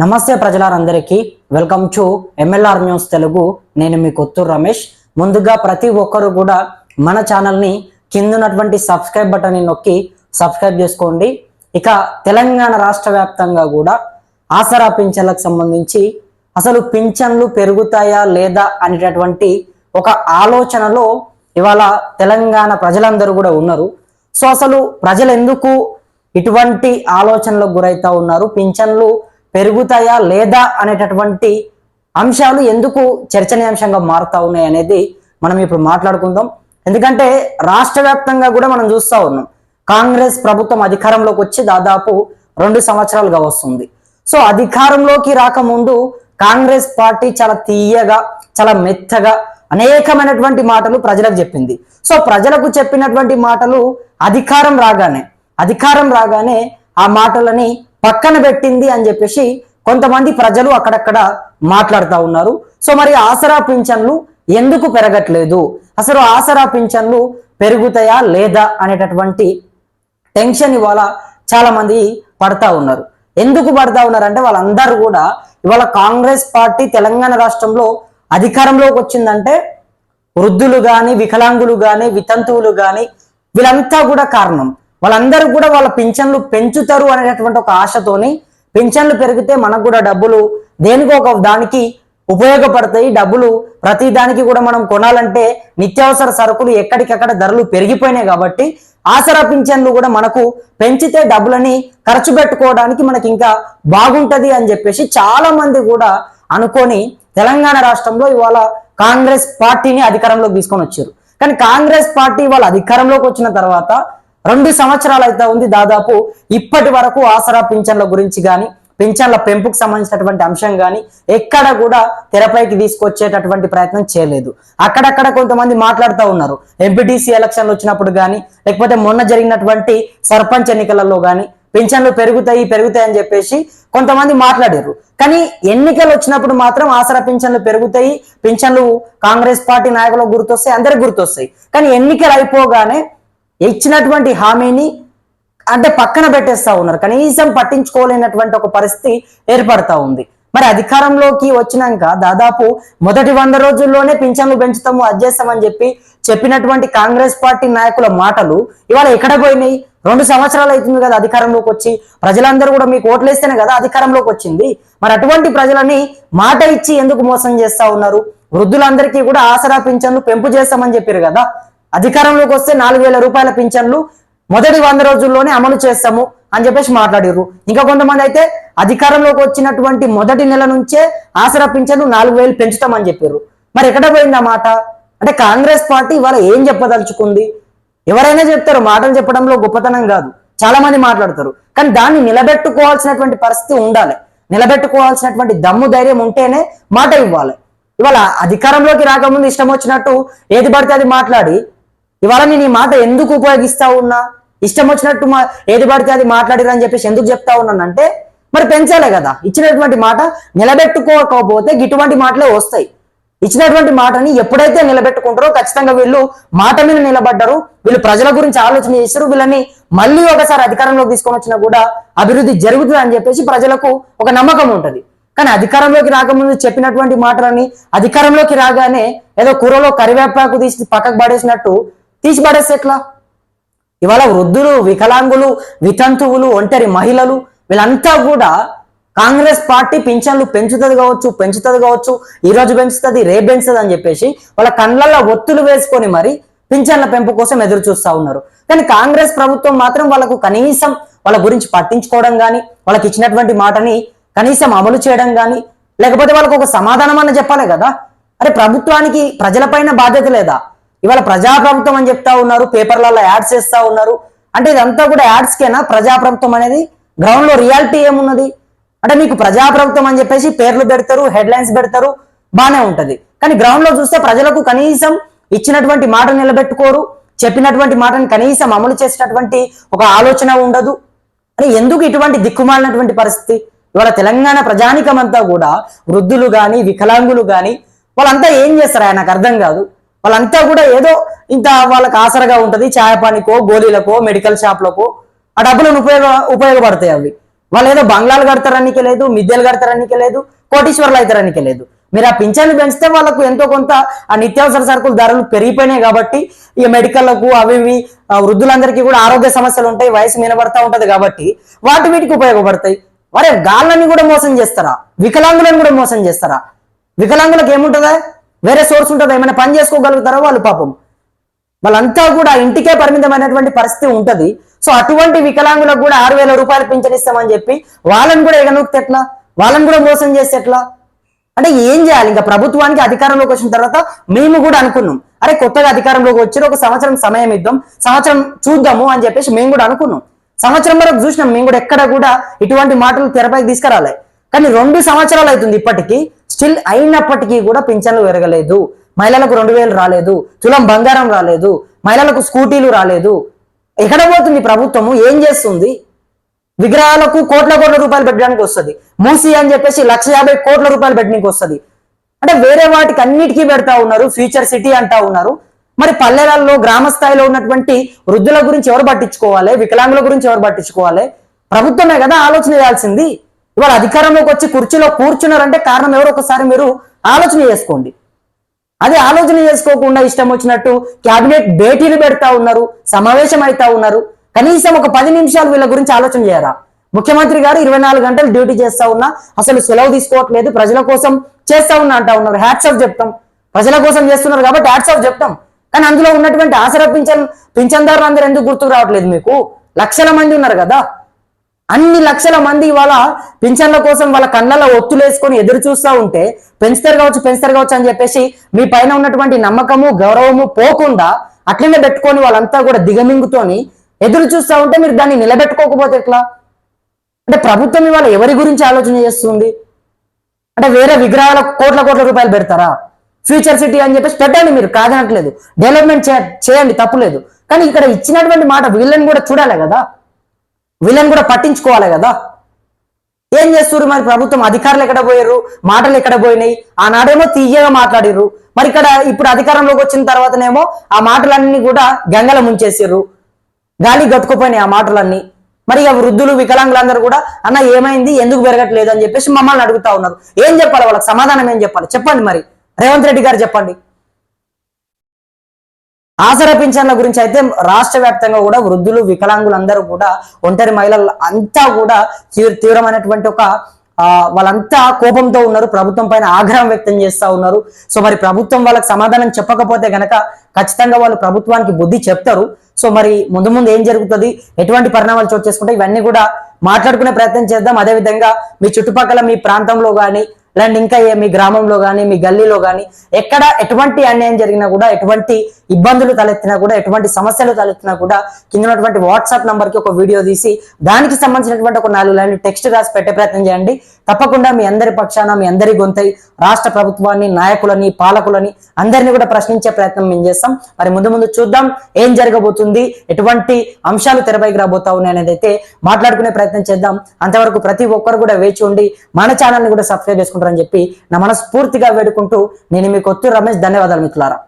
నమస్తే ప్రజలందరికీ welcome to MLR news Telugu. నేను మీ కొత్తూరు రమేష్. ముందుగా ప్రతి ఒక్కరు కూడా మన ఛానల్ని కింద ఉన్నటువంటి సబ్స్క్రైబ్ బటన్ని నొక్కి సబ్స్క్రైబ్ చేసుకోండి. ఇక తెలంగాణ రాష్ట్ర వ్యాప్తంగా కూడా ఆసరా పింఛన్లకు సంబంధించి అసలు పింఛన్లు పెరుగుతాయా లేదా అనేటటువంటి ఒక ఆలోచనలో ఇవాళ తెలంగాణ ప్రజలందరూ కూడా ఉన్నారు. సో అసలు ప్రజలు ఎందుకు ఇటువంటి ఆలోచనలకు గురైతా ఉన్నారు, పింఛన్లు పెరుగుతాయా లేదా అనేటటువంటి అంశాలు ఎందుకు చర్చనీయాంశంగా మారుతా ఉన్నాయి అనేది మనం ఇప్పుడు మాట్లాడుకుందాం. ఎందుకంటే రాష్ట్ర వ్యాప్తంగా కూడా మనం చూస్తూ ఉన్నాం, కాంగ్రెస్ ప్రభుత్వం అధికారంలోకి వచ్చి దాదాపు 2 సంవత్సరాలుగా వస్తుంది. సో అధికారంలోకి రాకముందు కాంగ్రెస్ పార్టీ చాలా తీయగా, చాలా మెత్తగా అనేకమైనటువంటి మాటలు ప్రజలకు చెప్పింది. సో ప్రజలకు చెప్పినటువంటి మాటలు అధికారం రాగానే ఆ మాటలని పక్కన పెట్టింది అని చెప్పేసి కొంతమంది ప్రజలు అక్కడక్కడ మాట్లాడుతూ ఉన్నారు. సో మరి ఆసరా పింఛన్లు ఎందుకు పెరగట్లేదు, అసలు ఆసరా పింఛన్లు పెరుగుతాయా లేదా అనేటటువంటి టెన్షన్ ఇవాళ చాలా మంది పడతా ఉన్నారు. ఎందుకు పడతా ఉన్నారు అంటే వాళ్ళందరూ కూడా ఇవాళ కాంగ్రెస్ పార్టీ తెలంగాణ రాష్ట్రంలో అధికారంలోకి వచ్చిందంటే వృద్ధులు కానీ, వికలాంగులు కానీ, వితంతువులు కానీ వీళ్ళంతా కూడా కారణం. వాళ్ళందరూ కూడా వాళ్ళ పింఛన్లు పెంచుతారు అనేటటువంటి ఒక ఆశతోని పింఛన్లు పెరిగితే మనకు కూడా డబ్బులు దేనికో ఒక దానికి ఉపయోగపడతాయి. డబ్బులు ప్రతి దానికి కూడా మనం కొనాలంటే నిత్యావసర సరుకులు ఎక్కడికక్కడ ధరలు పెరిగిపోయినాయి కాబట్టి ఆసరా పింఛన్లు కూడా మనకు పెంచితే డబ్బులని ఖర్చు పెట్టుకోవడానికి మనకి ఇంకా బాగుంటది అని చెప్పేసి చాలా మంది కూడా అనుకొని తెలంగాణ రాష్ట్రంలో ఇవాళ కాంగ్రెస్ పార్టీని అధికారంలోకి తీసుకొని వచ్చారు. కానీ కాంగ్రెస్ పార్టీ వాళ్ళ అధికారంలోకి వచ్చిన తర్వాత 2 సంవత్సరాలు అయితే ఉంది. దాదాపు ఇప్పటి వరకు ఆసరా పింఛన్ల గురించి కానీ, పింఛన్ల పెంపుకు సంబంధించినటువంటి అంశం కానీ ఎక్కడ కూడా తెరపైకి తీసుకొచ్చేటటువంటి ప్రయత్నం చేయలేదు. అక్కడక్కడ కొంతమంది మాట్లాడుతూ ఉన్నారు. ఎంపీటీసీ ఎలక్షన్లు వచ్చినప్పుడు కానీ, లేకపోతే మొన్న జరిగినటువంటి సర్పంచ్ ఎన్నికలలో కానీ పింఛన్లు పెరుగుతాయి అని చెప్పేసి కొంతమంది మాట్లాడారు. కానీ ఎన్నికలు వచ్చినప్పుడు మాత్రం ఆసరా పింఛన్లు పెరుగుతాయి, పింఛన్లు కాంగ్రెస్ పార్టీ నాయకులకు గుర్తొస్తాయి, అందరికి గుర్తొస్తాయి. కానీ ఎన్నికలు అయిపోగానే ఇచ్చినటువంటి హామీని అంటే పక్కన పెట్టేస్తా ఉన్నారు. కనీసం పట్టించుకోలేనటువంటి ఒక పరిస్థితి ఏర్పడతా ఉంది. మరి అధికారంలోకి వచ్చినాక దాదాపు మొదటి 100 రోజుల్లోనే పింఛన్లు పెంచుతాము, అది చేస్తామని చెప్పినటువంటి కాంగ్రెస్ పార్టీ నాయకుల మాటలు ఇవాళ ఎక్కడ పోయినాయి? 2 సంవత్సరాలు అవుతుంది కదా అధికారంలోకి వచ్చి. ప్రజలందరూ కూడా మీకు ఓట్లేస్తేనే కదా అధికారంలోకి వచ్చింది. మరి అటువంటి ప్రజలని మాట ఇచ్చి ఎందుకు మోసం చేస్తా ఉన్నారు? వృద్ధులందరికీ కూడా ఆసరా పింఛన్లు పెంపు చేస్తామని చెప్పారు కదా. అధికారంలోకి వస్తే 4,000 రూపాయల పింఛన్లు మొదటి 100 రోజుల్లోనే అమలు చేస్తాము అని చెప్పేసి మాట్లాడారు. ఇంకా కొంతమంది అయితే అధికారంలోకి వచ్చినటువంటి మొదటి నెల నుంచే ఆసరా పింఛన్లు 4,000 పెంచుతామని చెప్పారు. మరి ఎక్కడ పోయింది ఆ మాట? అంటే కాంగ్రెస్ పార్టీ ఇవాళ ఏం చెప్పదలుచుకుంది? ఎవరైనా చెప్తారు, మాటలు చెప్పడంలో గొప్పతనం కాదు, చాలా మంది మాట్లాడతారు. కానీ దాన్ని నిలబెట్టుకోవాల్సినటువంటి పరిస్థితి ఉండాలి. నిలబెట్టుకోవాల్సినటువంటి దమ్ము ధైర్యం ఉంటేనే మాట ఇవ్వాలి. ఇవాళ అధికారంలోకి రాకముందు ఇష్టం వచ్చినట్టు ఏది పడితే అది మాట్లాడి ఇవాళ నేను ఈ మాట ఎందుకు ఉపయోగిస్తా ఉన్నా, ఇష్టం వచ్చినట్టు ఏది పడితే అది మాట్లాడిరని చెప్పేసి ఎందుకు చెప్తా ఉన్నానంటే మరి పెంచాలే కదా. ఇచ్చినటువంటి మాట నిలబెట్టుకోకపోతే ఇటువంటి మాటలే వస్తాయి. ఇచ్చినటువంటి మాటని ఎప్పుడైతే నిలబెట్టుకుంటారో ఖచ్చితంగా వీళ్ళు మాట మీద నిలబడ్డారు, వీళ్ళు ప్రజల గురించి ఆలోచన చేస్తారు, వీళ్ళని మళ్ళీ ఒకసారి అధికారంలోకి తీసుకొని వచ్చినా కూడా అభివృద్ధి జరుగుతుంది అని చెప్పేసి ప్రజలకు ఒక నమ్మకం ఉంటుంది. కానీ అధికారంలోకి రాకముందు చెప్పినటువంటి మాటలని అధికారంలోకి రాగానే ఏదో కూరలో కరివేపాకు తీసి పక్కకు పడేసినట్టు తీసి పడేస్తే ఎట్లా? ఇవాళ వృద్ధులు, వికలాంగులు, వితంతువులు, ఒంటరి మహిళలు వీళ్ళంతా కూడా కాంగ్రెస్ పార్టీ పింఛన్లు పెంచుతుంది కావచ్చు, ఈ రోజు పెంచుతుంది, రేపు పెంచుతుంది అని చెప్పేసి వాళ్ళ కళ్ళల్లో ఒత్తులు వేసుకొని మరి పింఛన్ల పెంపు కోసం ఎదురు చూస్తా ఉన్నారు. కానీ కాంగ్రెస్ ప్రభుత్వం మాత్రం వాళ్ళకు కనీసం వాళ్ళ గురించి పట్టించుకోవడం కానీ, వాళ్ళకి ఇచ్చినటువంటి మాటని కనీసం అమలు చేయడం కానీ, లేకపోతే వాళ్ళకు ఒక సమాధానం అన్న చెప్పాలి కదా. అరే ప్రభుత్వానికి ప్రజలపైన బాధ్యత లేదా? ఇవాళ ప్రజాప్రభుత్వం అని చెప్తా ఉన్నారు, పేపర్లలో యాడ్స్ చేస్తా ఉన్నారు. అంటే ఇదంతా కూడా యాడ్స్కేనా? ప్రజాప్రభుత్వం అనేది గ్రౌండ్ లో రియాలిటీ ఏమున్నది? అంటే మీకు ప్రజాప్రభుత్వం అని చెప్పేసి పేర్లు పెడతారు, హెడ్లైన్స్ పెడతారు, బానే ఉంటది. కానీ గ్రౌండ్ లో చూస్తే ప్రజలకు కనీసం ఇచ్చినటువంటి మాట నిలబెట్టుకోరు, చెప్పినటువంటి మాటని కనీసం అమలు చేసేటటువంటి ఒక ఆలోచన ఉండదు. అని ఎందుకు ఇటువంటి దిక్కుమాలినటువంటి పరిస్థితి? ఇవాళ తెలంగాణ ప్రజానికం అంతా కూడా వృద్ధులు కానీ, వికలాంగులు కానీ వాళ్ళంతా ఏం చేస్తారు నాకు అర్థం కాదు. వాళ్ళంతా కూడా ఏదో ఇంత వాళ్ళకి ఆసరగా ఉంటది, ఛాయపానికో, గోళీలకో, మెడికల్ షాప్లకో ఆ డబ్బులను ఉపయోగపడతాయి. అవి వాళ్ళు ఏదో బంగ్లాలు కడతారనికే లేదు, మిద్దెలు కడతారనికే లేదు, కోటీశ్వర్లు అవుతారనికే లేదు. మీరు ఆ పింఛన్లు పెంచితే వాళ్ళకు ఎంతో కొంత ఆ నిత్యావసర సరుకుల ధరలు పెరిగిపోయినాయి కాబట్టి ఈ మెడికల్లకు అవి ఇవి వృద్ధులందరికీ కూడా ఆరోగ్య సమస్యలు ఉంటాయి, వయసు మీనబడతా ఉంటది కాబట్టి వీటికి ఉపయోగపడతాయి. వారే గాళ్ళని కూడా మోసం చేస్తారా? వికలాంగులను కూడా మోసం చేస్తారా? వికలాంగులకు ఏముంటుందా? వేరే సోర్స్ ఉంటుందా? ఏమైనా పని చేసుకోగలుగుతారా వాళ్ళు? పాపం వాళ్ళంతా కూడా ఇంటికే పరిమితమైనటువంటి పరిస్థితి ఉంటది. సో అటువంటి వికలాంగులకు కూడా 6,000 రూపాయలు పింఛన్ ఇస్తామని చెప్పి వాళ్ళని కూడా ఎగనొక్కితే ఎట్లా? వాళ్ళని కూడా మోసం చేస్తే ఎట్లా? అంటే ఏం చేయాలి? ఇంకా ప్రభుత్వానికి అధికారంలోకి వచ్చిన తర్వాత మేము కూడా అనుకున్నాం, అరే కొత్తగా అధికారంలోకి వచ్చి ఒక సంవత్సరం సమయం ఇద్దాం, సంవత్సరం చూద్దాము అని చెప్పేసి మేము కూడా అనుకున్నాం. సంవత్సరం వరకు చూసినాం మేము కూడా, ఎక్కడ కూడా ఇటువంటి మాటలు తెరపైకి తీసుకురాలే. కానీ 2 సంవత్సరాలు అవుతుంది ఇప్పటికీ, స్టిల్ అయినప్పటికీ కూడా పింఛన్లు పెరగలేదు. మహిళలకు 2,000 రాలేదు, తులం బంగారం రాలేదు, మహిళలకు స్కూటీలు రాలేదు. ఎక్కడ పోతుంది ప్రభుత్వము? ఏం చేస్తుంది? విగ్రహాలకు కోట్ల రూపాయలు పెట్టడానికి వస్తుంది, మూసి అని చెప్పేసి 1,50,000 కోట్ల రూపాయలు పెట్టడానికి వస్తుంది. అంటే వేరే వాటికి అన్నిటికీ పెడతా ఉన్నారు, ఫ్యూచర్ సిటీ అంటా ఉన్నారు. మరి పల్లెలలో గ్రామ స్థాయిలో ఉన్నటువంటి వృద్ధుల గురించి ఎవరు పట్టించుకోవాలి? వికలాంగుల గురించి ఎవరు పట్టించుకోవాలి? ప్రభుత్వమే కదా ఆలోచన చేయాల్సింది. ఇవాళ అధికారంలోకి వచ్చి కుర్చీలో కూర్చున్నారంటే కారణం ఎవరు? ఒకసారి మీరు ఆలోచన చేసుకోండి. అది ఆలోచన చేసుకోకుండా ఇష్టం వచ్చినట్టు క్యాబినెట్ భేటీలు పెడతా ఉన్నారు, సమావేశం అవుతా ఉన్నారు. కనీసం ఒక 10 నిమిషాలు వీళ్ళ గురించి ఆలోచన చేయరా? ముఖ్యమంత్రి గారు 24 గంటలు డ్యూటీ చేస్తా ఉన్నా, అసలు సెలవు తీసుకోవట్లేదు, ప్రజల కోసం చేస్తా ఉన్నా అంటా ఉన్నారు. హ్యాట్స్ ఆఫ్ చెప్తాం, ప్రజల కోసం చేస్తున్నారు కాబట్టి హ్యాట్స్ ఆఫ్ చెప్తాం. కానీ అందులో ఉన్నటువంటి ఆసరా పింఛన్దారులు అందరూ ఎందుకు గుర్తుకు రావట్లేదు మీకు? లక్షల మంది ఉన్నారు కదా. అన్ని లక్షల మంది ఇవాళ పింఛన్ల కోసం వాళ్ళ కళ్ళలో ఒత్తులేసుకొని ఎదురు చూస్తూ ఉంటే పెంచుతారు కావచ్చు అని చెప్పేసి మీ పైన ఉన్నటువంటి నమ్మకము గౌరవము పోకుండా అట్లనే పెట్టుకొని వాళ్ళంతా కూడా దిగమింగుతోని ఎదురు చూస్తూ ఉంటే మీరు దాన్ని నిలబెట్టుకోకపోతే ఎట్లా? అంటే ప్రభుత్వం ఇవాళ ఎవరి గురించి ఆలోచన చేస్తుంది? అంటే వేరే విగ్రహాల కోట్ల రూపాయలు పెడతారా? ఫ్యూచర్ సిటీ అని చెప్పేసి పెట్టండి, మీరు కాదనట్లేదు, డెవలప్మెంట్ చేయండి, తప్పులేదు. కానీ ఇక్కడ ఇచ్చినటువంటి మాట వీళ్ళని కూడా చూడాలి కదా, వీళ్ళని కూడా పట్టించుకోవాలి కదా. ఏం చేస్తున్నారు మరి ప్రభుత్వం? అధికారులు ఎక్కడ పోయారు? మాటలు ఎక్కడ పోయినాయి? ఆనాడేమో తీయగా మాట్లాడిర్రు, మరి ఇక్కడ ఇప్పుడు అధికారంలోకి వచ్చిన తర్వాతనేమో ఆ మాటలన్నీ కూడా గంగల ముంచేసిర్రు, గాలి గట్టుకుపోయినాయి ఆ మాటలన్నీ. మరి ఇక వృద్ధులు వికలాంగులందరూ కూడా అన్న ఏమైంది, ఎందుకు పెరగట్లేదు అని చెప్పేసి మమ్మల్ని అడుగుతా ఉన్నారు. ఏం చెప్పాలి వాళ్ళకి? సమాధానం ఏం చెప్పాలి? చెప్పండి మరి, రేవంత్ రెడ్డి గారు చెప్పండి. ఆసరా పింఛన్ల గురించి అయితే రాష్ట్ర వ్యాప్తంగా కూడా వృద్ధులు వికలాంగులందరూ కూడా ఒంటరి మహిళలు అంతా కూడా తీవ్రమైనటువంటి వాళ్ళంతా కోపంతో ఉన్నారు, ప్రభుత్వం పైన ఆగ్రహం వ్యక్తం చేస్తా ఉన్నారు. సో మరి ప్రభుత్వం వాళ్ళకి సమాధానం చెప్పకపోతే గనక ఖచ్చితంగా వాళ్ళు ప్రభుత్వానికి బుద్ధి చెప్తారు. సో మరి ముందు ఏం జరుగుతుంది, ఎటువంటి పరిణామాలు చోటు చేసుకుంటే ఇవన్నీ కూడా మాట్లాడుకునే ప్రయత్నం చేద్దాం. అదేవిధంగా మీ చుట్టుపక్కల మీ ప్రాంతంలో కానీ లేదంటే ఇంకా మీ గ్రామంలో కానీ మీ గల్లీలో కానీ ఎక్కడ ఎటువంటి అన్యాయం జరిగినా కూడా, ఎటువంటి ఇబ్బందులు తలెత్తినా కూడా, ఎటువంటి సమస్యలు తలెత్తినా కూడా కింద ఉన్నటువంటి వాట్సాప్ నంబర్కి ఒక వీడియో తీసి దానికి సంబంధించినటువంటి ఒక 4 లైన్లు టెక్స్ట్ రాసి పెట్టే ప్రయత్నం చేయండి. తప్పకుండా మీ అందరి పక్షాన, మీ అందరి గొంతై రాష్ట్ర ప్రభుత్వాన్ని, నాయకులని, పాలకులని అందరినీ కూడా ప్రశ్నించే ప్రయత్నం మేము చేస్తాం. మరి ముందు చూద్దాం ఏం జరగబోతుంది, ఎటువంటి అంశాలు తెరపైకి రాబోతా ఉన్నాయి అనేది అయితే మాట్లాడుకునే ప్రయత్నం చేద్దాం. అంతవరకు ప్రతి ఒక్కరు కూడా వేచి ఉండి మన ఛానల్ని కూడా సబ్స్క్రైబ్ చేసుకుంటారని చెప్పి నా మనస్ఫూర్తిగా వేడుకుంటూ నేను మీ కొత్తూరు రమేష్. ధన్యవాదాలు మిత్రులారా.